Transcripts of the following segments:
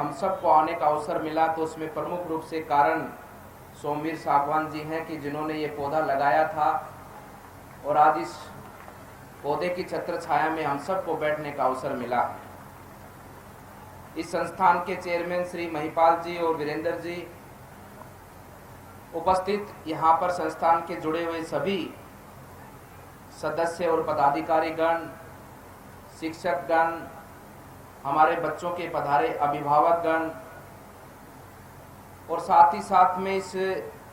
हम सबको आने का अवसर मिला, तो उसमें प्रमुख रूप से कारण सोमवीर सागवान जी हैं कि जिन्होंने ये पौधा लगाया था और आज इस पौधे की छत्र छाया में हम सबको बैठने का अवसर मिला। इस संस्थान के चेयरमैन श्री महिपाल जी और वीरेंद्र जी, उपस्थित यहाँ पर संस्थान के जुड़े हुए सभी सदस्य और पदाधिकारी गण, शिक्षक गण, हमारे बच्चों के पधारे अभिभावक गण और साथ ही साथ में इस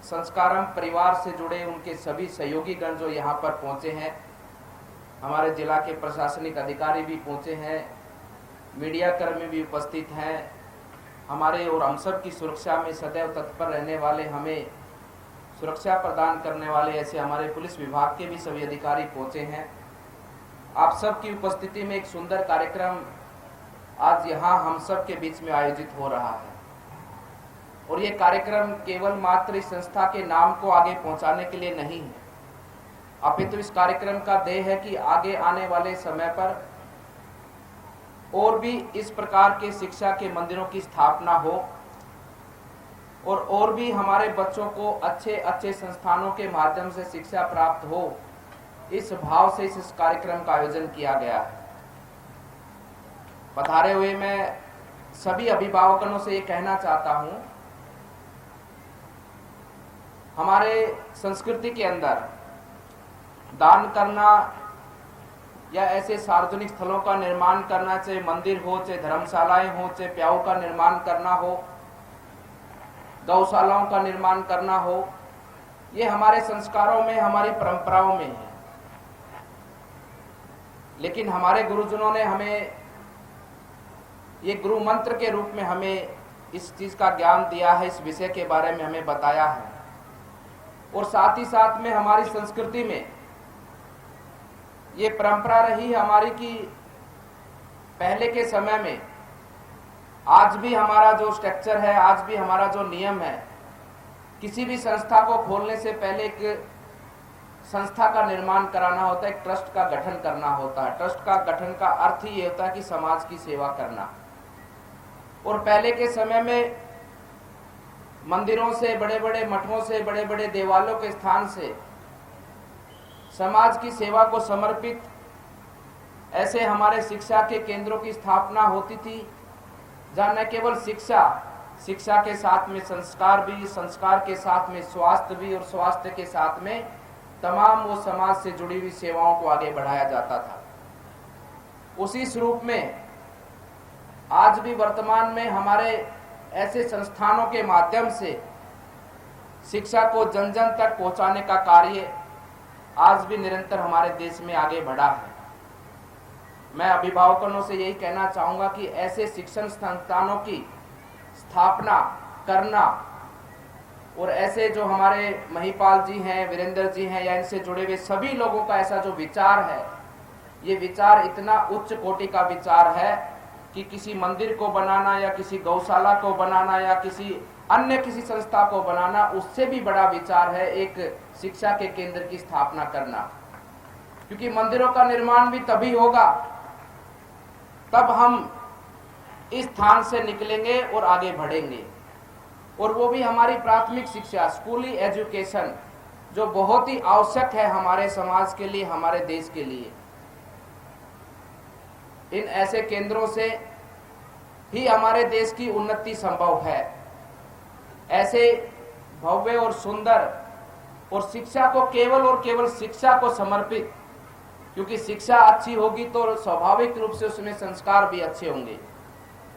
संस्कारम परिवार से जुड़े उनके सभी सहयोगी गण जो यहाँ पर पहुँचे हैं, हमारे जिला के प्रशासनिक अधिकारी भी पहुँचे हैं, मीडिया कर्मी भी उपस्थित हैं, हमारे और हम सब की सुरक्षा में सदैव तत्पर रहने वाले, हमें सुरक्षा प्रदान करने वाले ऐसे हमारे पुलिस विभाग के भी सभी अधिकारी पहुँचे हैं। आप सब की उपस्थिति में एक सुंदर कार्यक्रम आज यहाँ हम सब के बीच में आयोजित हो रहा है और ये कार्यक्रम केवल मात्र इस संस्था के नाम को आगे पहुँचाने के लिए नहीं है, अपितु इस कार्यक्रम का ध्येय है कि आगे आने वाले समय पर और भी इस प्रकार के शिक्षा के मंदिरों की स्थापना हो और भी हमारे बच्चों को अच्छे अच्छे संस्थानों के माध्यम से शिक्षा प्राप्त हो, इस भाव से इस कार्यक्रम का आयोजन किया गया है। पधारे हुए मैं सभी अभिभावकों से ये कहना चाहता हूं, हमारे संस्कृति के अंदर दान करना या ऐसे सार्वजनिक स्थलों का निर्माण करना, चाहे मंदिर हो, चाहे धर्मशालाएं हो, चाहे प्याऊ का निर्माण करना हो, गौशालाओं का निर्माण करना हो, ये हमारे संस्कारों में, हमारी परंपराओं में है। लेकिन हमारे गुरुजनों ने हमें ये गुरु मंत्र के रूप में हमें इस चीज का ज्ञान दिया है, इस विषय के बारे में हमें बताया है और साथ ही साथ में हमारी संस्कृति में ये परंपरा रही हमारी कि पहले के समय में, आज भी हमारा जो स्ट्रक्चर है, आज भी हमारा जो नियम है, किसी भी संस्था को खोलने से पहले एक संस्था का निर्माण कराना होता है, एक ट्रस्ट का गठन करना होता है। ट्रस्ट का गठन का अर्थ ही ये होता है कि समाज की सेवा करना। और पहले के समय में मंदिरों से, बड़े बड़े मठों से, बड़े बड़े देवालयों के स्थान से समाज की सेवा को समर्पित ऐसे हमारे शिक्षा के केंद्रों की स्थापना होती थी, जहाँ न केवल शिक्षा के साथ में संस्कार भी, संस्कार के साथ में स्वास्थ्य भी और स्वास्थ्य के साथ में तमाम वो समाज से जुड़ी हुई सेवाओं को आगे बढ़ाया जाता था। उसी स्वरूप में आज भी वर्तमान में हमारे ऐसे संस्थानों के माध्यम से शिक्षा को जन जन तक पहुंचाने का कार्य आज भी निरंतर हमारे देश में आगे बढ़ा है। मैं अभिभावकों से यही कहना चाहूंगा कि ऐसे शिक्षण संस्थानों की स्थापना करना और ऐसे जो हमारे महिपाल जी हैं, वीरेंद्र जी हैं या इनसे जुड़े हुए सभी लोगों का ऐसा जो विचार है, ये विचार इतना उच्च कोटि का विचार है कि किसी मंदिर को बनाना या किसी गौशाला को बनाना या किसी अन्य किसी संस्था को बनाना, उससे भी बड़ा विचार है एक शिक्षा के केंद्र की स्थापना करना। क्योंकि मंदिरों का निर्माण भी तभी होगा तब हम इस स्थान से निकलेंगे और आगे बढ़ेंगे, और वो भी हमारी प्राथमिक शिक्षा, स्कूली एजुकेशन, जो बहुत ही आवश्यक है हमारे समाज के लिए, हमारे देश के लिए। इन ऐसे केंद्रों से ही हमारे देश की उन्नति संभव है। ऐसे भव्य और सुंदर और शिक्षा को केवल और केवल शिक्षा को समर्पित, क्योंकि शिक्षा अच्छी होगी तो स्वाभाविक रूप से उसमें संस्कार भी अच्छे होंगे,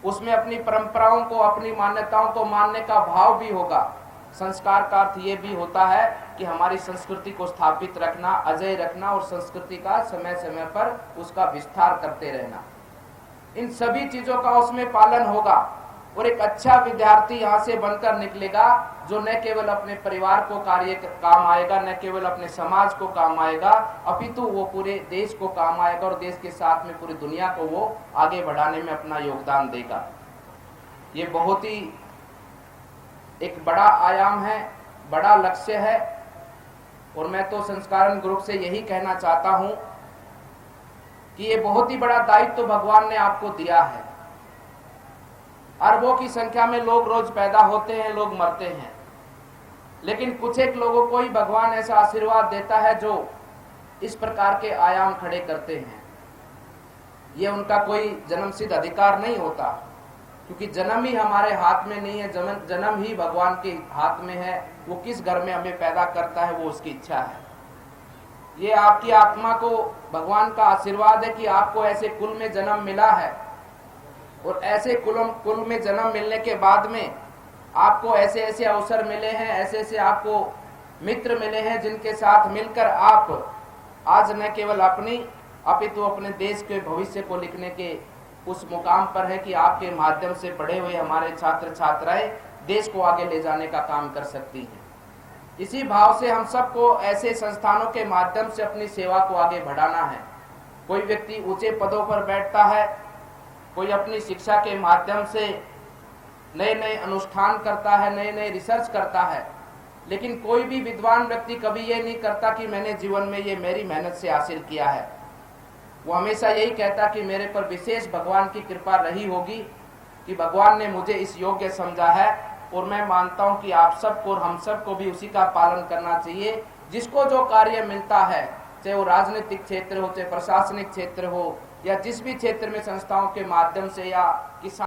उसमें अपनी परंपराओं को, अपनी मान्यताओं को मानने का भाव भी होगा। संस्कार का अर्थ ये भी होता है कि हमारी संस्कृति को स्थापित रखना, अजय रखना और संस्कृति का समय समय पर उसका विस्तार करते रहना। इन सभी चीजों का उसमें पालन होगा और एक अच्छा विद्यार्थी यहाँ से बनकर निकलेगा जो न केवल अपने परिवार को कार्य काम आएगा, न केवल अपने समाज को काम आएगा, अपितु वो पूरे देश को काम आएगा और देश के साथ में पूरी दुनिया को वो आगे बढ़ाने में अपना योगदान देगा। ये बहुत ही एक बड़ा आयाम है, बड़ा लक्ष्य है और मैं तो संस्कारण ग्रुप से यही कहना चाहता हूँ कि ये बहुत ही बड़ा दायित्व तो भगवान ने आपको दिया है। अरबों की संख्या में लोग रोज पैदा होते हैं, लोग मरते हैं, लेकिन कुछ एक लोगों को ही भगवान ऐसा आशीर्वाद देता है जो इस प्रकार के आयाम खड़े करते हैं। ये उनका कोई जन्मसिद्ध अधिकार नहीं होता, क्योंकि जन्म ही हमारे हाथ में नहीं है, जन्म ही भगवान के हाथ में है। वो किस घर में हमें पैदा करता है वो उसकी इच्छा है। ये आपकी आत्मा को भगवान का आशीर्वाद है कि आपको ऐसे कुल में जन्म मिला है, और ऐसे कुल में जन्म मिलने के बाद में आपको ऐसे ऐसे अवसर मिले हैं, ऐसे ऐसे आपको मित्र मिले हैं जिनके साथ मिलकर आप आज न केवल अपनी अपितु अपने देश के भविष्य को लिखने के उस मुकाम पर है कि आपके माध्यम से पढ़े हुए हमारे छात्र छात्राएं देश को आगे ले जाने का काम कर सकती हैं। इसी भाव से हम सबको ऐसे संस्थानों के माध्यम से अपनी सेवा को आगे बढ़ाना है। कोई व्यक्ति ऊंचे पदों पर बैठता है, कोई अपनी शिक्षा के माध्यम से नए नए अनुष्ठान करता है, नए नए रिसर्च करता है, लेकिन कोई भी विद्वान व्यक्ति कभी ये नहीं करता कि मैंने जीवन में ये मेरी मेहनत से हासिल किया है। वो हमेशा यही कहता कि मेरे पर विशेष भगवान की कृपा रही होगी कि भगवान ने मुझे इस योग्य समझा है, और मैं मानता हूं कि आप सबको और हम सबको भी उसी का पालन करना चाहिए। जिसको जो कार्य मिलता है, चाहे वो राजनीतिक क्षेत्र हो, चाहे प्रशासनिक क्षेत्र हो, या जिस भी क्षेत्र में संस्थाओं के माध्यम से या किसान